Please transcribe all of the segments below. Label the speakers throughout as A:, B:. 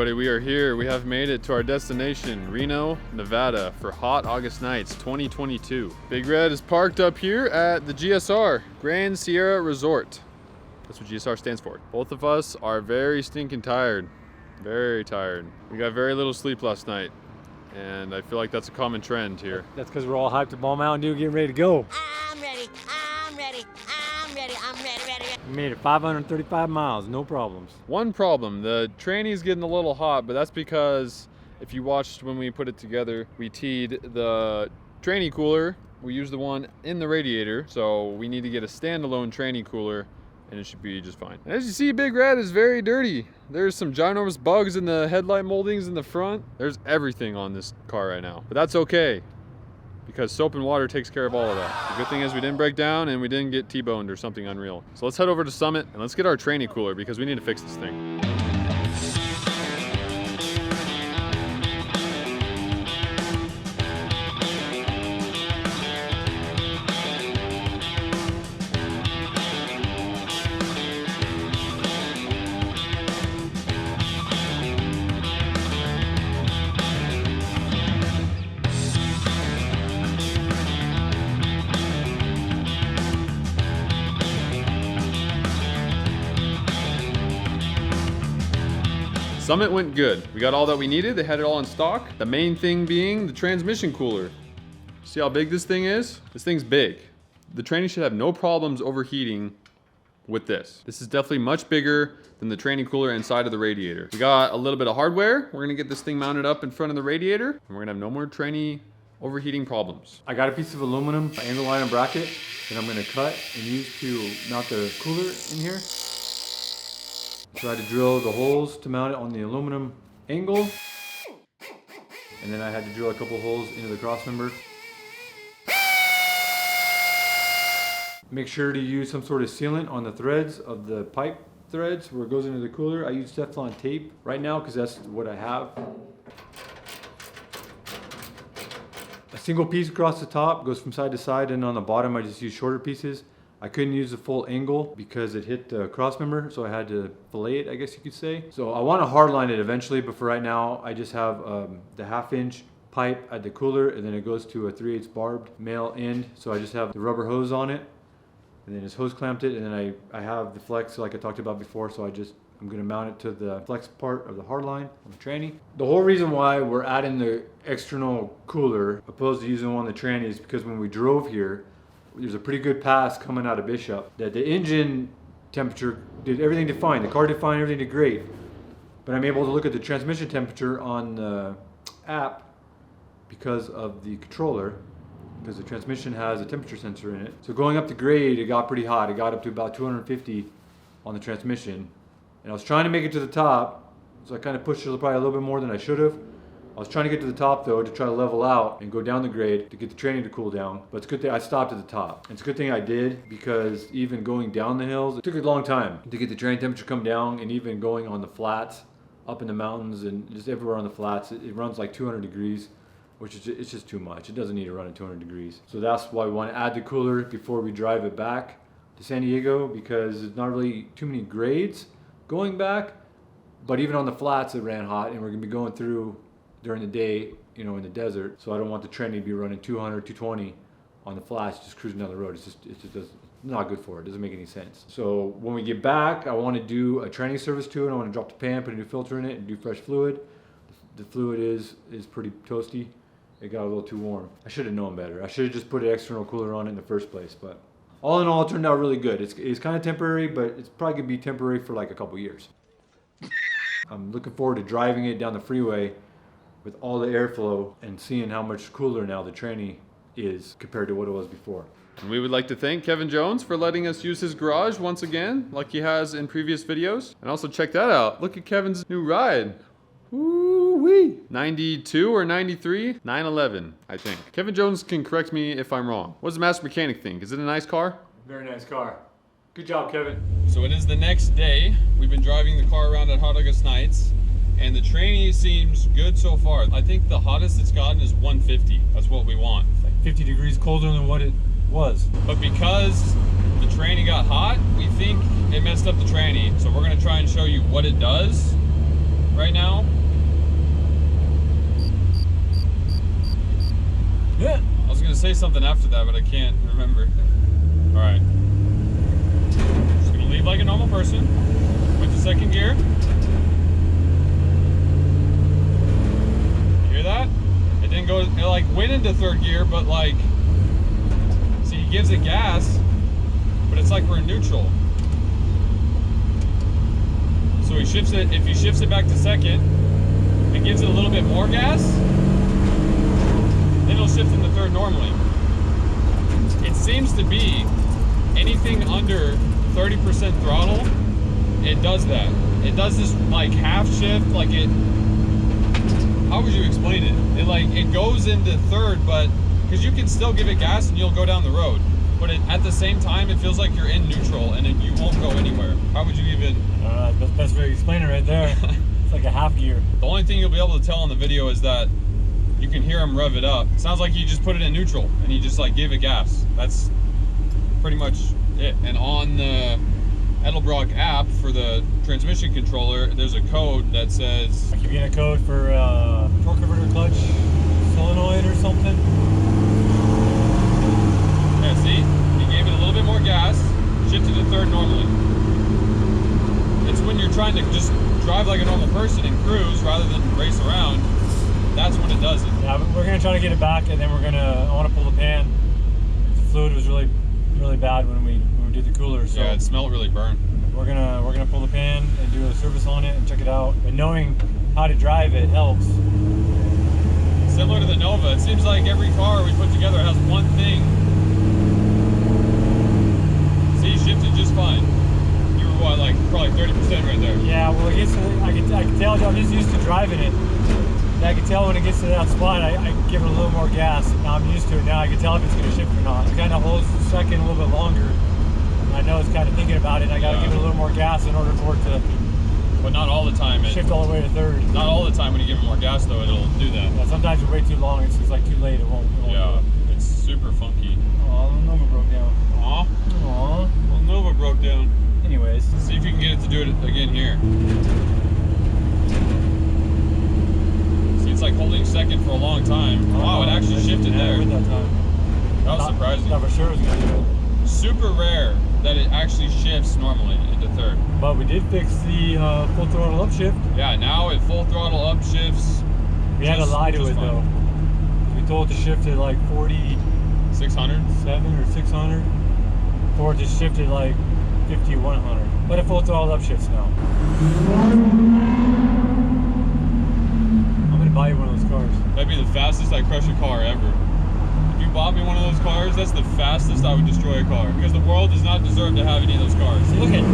A: everybody, we are here. We have made it to our destination, Reno, Nevada, for hot August nights 2022. Big Red is parked up here at the GSR, Grand Sierra Resort. That's what GSR stands for. Both of us are very stinking tired. Very tired. We got very little sleep last night, and I feel like that's a common trend here.
B: That's because we're all hyped up on Mountain Dew, getting ready to go.
C: I'm ready, I'm ready, I'm ready, I'm ready, ready.
B: We made it 535 miles, no problems.
A: One problem, the tranny's getting a little hot, but that's because if you watched when we put it together, we teed the tranny cooler. We used the one in the radiator, so we need to get a standalone tranny cooler, and it should be just fine. And as you see, Big Red is very dirty. There's some ginormous bugs in the headlight moldings in the front. There's everything on this car right now, but that's okay, because soap and water takes care of all of that. The good thing is we didn't break down and we didn't get T-boned or something unreal. So let's head over to Summit and let's get our tranny cooler because we need to fix this thing. Summit went good. We got all that we needed. They had it all in stock. The main thing being the transmission cooler. See how big this thing is? This thing's big. The tranny should have no problems overheating with this. This is definitely much bigger than the tranny cooler inside of the radiator. We got a little bit of hardware. We're gonna get this thing mounted up in front of the radiator, and we're gonna have no more tranny overheating problems.
B: I got a piece of aluminum angle iron bracket that I'm gonna cut and use to mount the cooler in here. Try to drill the holes to mount it on the aluminum angle. And then I had to drill a couple holes into the crossmember. Make sure to use some sort of sealant on the threads of the pipe threads where it goes into the cooler. I use Teflon tape right now because that's what I have. A single piece across the top goes from side to side, and on the bottom I just use shorter pieces. I couldn't use the full angle because it hit the crossmember, so I had to fillet it, I guess you could say. So I want to hardline it eventually, but for right now, I just have the 1/2-inch pipe at the cooler, and then it goes to a 3/8 barbed male end. So I just have the rubber hose on it, and then it's hose clamped it, and then I have the flex like I talked about before, so I'm gonna mount it to the flex part of the hardline on the tranny. The whole reason why we're adding the external cooler opposed to using one on the tranny is because when we drove here, there's a pretty good pass coming out of Bishop that the engine temperature did everything did fine. The car did fine, everything did great. But I'm able to look at the transmission temperature on the app because of the controller, because the transmission has a temperature sensor in it. So going up the grade, it got pretty hot. It got up to about 250 on the transmission. And I was trying to make it to the top, so I kind of pushed it probably a little bit more than I should have. I was trying to get to the top though to try to level out and go down the grade to get the tranny to cool down. But it's a good thing I stopped at the top. And it's a good thing I did, because even going down the hills, it took a long time to get the tranny temperature come down, and even going on the flats up in the mountains and just everywhere on the flats, it runs like 200 degrees, which is it's just too much. It doesn't need to run at 200 degrees. So that's why we want to add the cooler before we drive it back to San Diego, because there's not really too many grades going back. But even on the flats it ran hot, and we're going to be going through during the day, you know, in the desert. So I don't want the tranny to be running 200, 220 on the flats, just cruising down the road. It's just not good for it. It doesn't make any sense. So when we get back, I want to do a tranny service to it. I want to drop the pan, put a new filter in it, and do fresh fluid. The fluid is pretty toasty. It got a little too warm. I should have known better. I should have just put an external cooler on it in the first place. But all in all, it turned out really good. It's kind of temporary, but it's probably going to be temporary for like a couple years. I'm looking forward to driving it down the freeway with all the airflow and seeing how much cooler now the tranny is compared to what it was before.
A: And we would like to thank Kevin Jones for letting us use his garage once again, like he has in previous videos. And also check that out. Look at Kevin's new ride. Woo-wee. 92 or 93? 911, I think. Kevin Jones can correct me if I'm wrong. What does the Master Mechanic think? Is it a nice car?
B: Very nice car. Good job, Kevin.
A: So it is the next day. We've been driving the car around at Hot August Nights, and the tranny seems good so far. I think the hottest it's gotten is 150. That's what we want.
B: It's like 50 degrees colder than what it was.
A: But because the tranny got hot, we think it messed up the tranny. So we're gonna try and show you what it does right now.
D: Yeah.
A: I was gonna say something after that, but I can't remember. All right. Just gonna leave like a normal person. Went to second gear. You hear that? It didn't go. It like went into third gear, but like, see, he gives it gas, but it's like we're in neutral. So he shifts it. If he shifts it back to second, and gives it a little bit more gas, then it'll shift into third normally. It seems to be anything under 30% throttle, it does that. It does this like half shift, like it, how would you explain it? It goes into third, but, because you can still give it gas and you'll go down the road. But at the same time, it feels like you're in neutral and you won't go anywhere. How would you even?
D: That's the best way to explain it right there. It's like a half gear.
A: The only thing you'll be able to tell on the video is that you can hear him rev it up. It sounds like he just put it in neutral and he just like gave it gas. That's pretty much it. And on the Edelbrock app for the transmission controller, there's a code that says,
D: I keep getting a code for torque converter clutch solenoid or something.
A: yeah, see? He gave it a little bit more gas, shifted to third normally. It's when you're trying to just drive like a normal person and cruise rather than race around, that's when it does it.
D: Yeah, but we're gonna try to get it back, and then I want to pull the pan. The fluid was really bad when we did the cooler, so
A: Yeah, it smelled really burnt.
D: we're gonna pull the pan and do a service on it and check it out. But knowing how to drive it helps.
A: Similar to the Nova, it seems like every car we put together has one thing. See, shifted just fine. You were what, like probably 30% right there.
D: Yeah, well, it gets I can tell I'm just used to driving it. And I can tell when it gets to that spot, I give it a little more gas. Now I'm used to it. Now I can tell if it's going to shift or not. It kind of holds the second a little bit longer. And I know it's kind of thinking about it. And I got to give it a little more gas in order for it to
A: But not all the time.
D: shift all the way to third.
A: Not all the time when you give it more gas though, it'll do that.
D: Yeah, sometimes it's way too long. It's like too late. It won't do
A: Yeah,
D: it.
A: it's super funky.
D: Oh, the Nova broke down.
A: Aw,
D: Aw.
A: well Nova broke down.
D: Anyways.
A: See if you can get it to do it again here. See, it's like holding second for a long time. Wow, it actually shifted there.
D: With that time.
A: That was surprising.
D: Thought for sure it was going to do it.
A: Super rare that it actually shifts normally into third.
D: But we did fix the full throttle upshift.
A: Yeah, now it full throttle upshifts.
D: We had to lie to it though. We told it to shift at like 47
A: 600.
D: or 600. For it to shift at like 50, 100. But it full throttle upshifts now. I'm gonna buy you one of those cars.
A: That'd be the fastest I crush a car ever. If you bought me one of those cars, that's the fastest I would destroy a car. Because the world does not deserve to have any of those cars.
D: See, look at.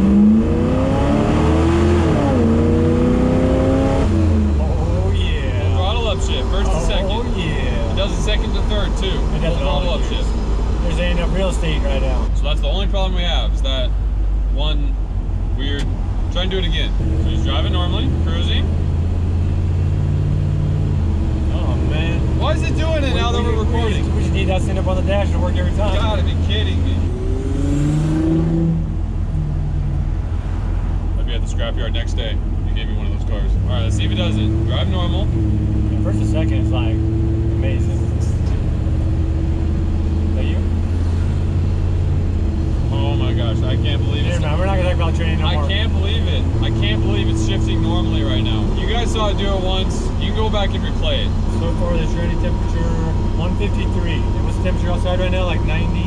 D: Oh yeah.
A: Full throttle upshift, first to second.
D: Oh yeah.
A: It does it second to third too.
D: It does
A: Full
D: it all
A: throttle
D: the gears.
A: upshift.
D: There's ain't enough real estate right now.
A: So that's the only problem we have, is that one weird. Try and do it again. So he's driving normally, cruising.
D: Oh man.
A: Why is it doing it now that we're recording?
D: We should need that stand up on the dash to work every time.
A: You gotta be kidding me. I'd be at the scrapyard next day. You gave me one of those cars. Alright, let's see if it does it. Drive normal.
D: Yeah, first to second is like amazing. Is that you?
A: Oh my gosh, I can't believe
D: Here,
A: it.
D: man, we're not gonna talk about training no more.
A: I can't believe it. I can't believe it's shifting normally right now. You guys saw it do it once. You can go back and replay it.
D: So far, the training temperature 153. And what's the temperature outside right now? Like 90,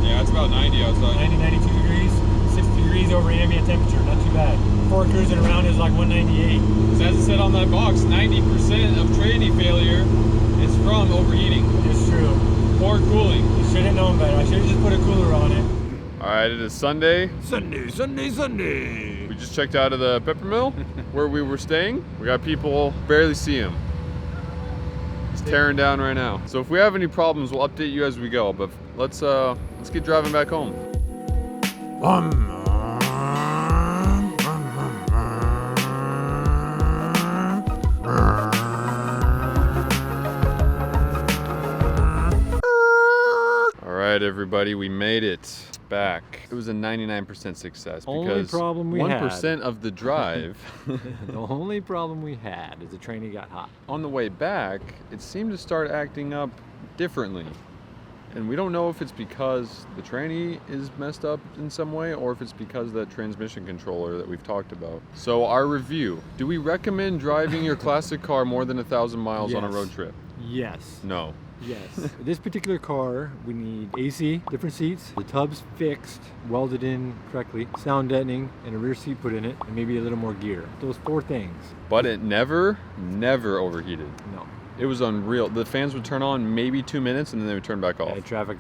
A: Yeah, it's about 90 outside.
D: 90, 92 degrees. 6 degrees over ambient temperature. Not too bad. Before cruising around is like 198.
A: As it said on that box, 90% of tranny failure is from overheating.
D: It's true.
A: Poor cooling.
D: You should have known better. I should have just put a cooler on it.
A: Alright, it is Sunday.
D: Sunday.
A: We just checked out of the pepper mill where we were staying. We got people, barely see him. He's tearing down right now. So if we have any problems, we'll update you as we go. But let's get driving back home. Alright, right, everybody, we made it back. It was a 99% success
E: Only
A: because
E: problem we
A: 1% of the drive.
E: The only problem we had is the tranny got hot.
A: On the way back, it seemed to start acting up differently. And we don't know if it's because the tranny is messed up in some way or if it's because of that transmission controller that we've talked about. So our review, do we recommend driving your classic car more than 1,000 miles on a
E: Yes.
A: road trip?
E: Yes.
A: No.
E: Yes. This particular car, we need AC, different seats, the tubs fixed, welded in correctly, sound deadening, and a rear seat put in it, and maybe a little more gear. Those 4 things.
A: But it never overheated.
E: No.
A: It was unreal. The fans would turn on maybe 2 minutes and then they would turn back off.
E: And traffic,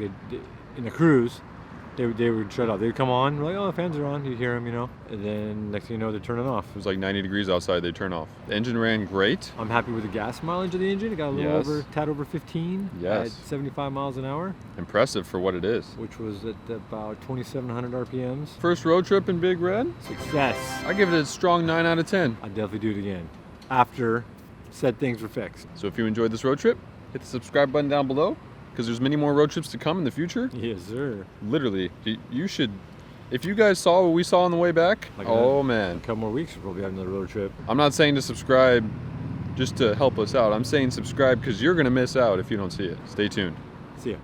E: in the cruise, they would shut off. They'd come on, we're like, oh, the fans are on, you hear them, you know, and then next thing you know, they're turning off.
A: It was like 90 degrees outside, they'd turn off. The engine ran great.
E: I'm happy with the gas mileage of the engine. It got a little
A: Yes.
E: tad over 15
A: Yes.
E: at 75 miles an hour,
A: Impressive for what it is.
E: which was at about 2,700 RPMs.
A: First road trip in Big Red?
E: Success.
A: I give it a strong 9 out of 10.
E: I'd definitely do it again after said things were fixed.
A: So if you enjoyed this road trip, hit the subscribe button down below because there's many more road trips to come in the future.
E: Yes, sir.
A: Literally, you should, if you guys saw what we saw on the way back,
E: Like
A: oh
E: In
A: man.
E: a couple more weeks, we'll probably have another road trip.
A: I'm not saying to subscribe just to help us out. I'm saying subscribe because you're going to miss out if you don't see it. Stay tuned.
E: See ya.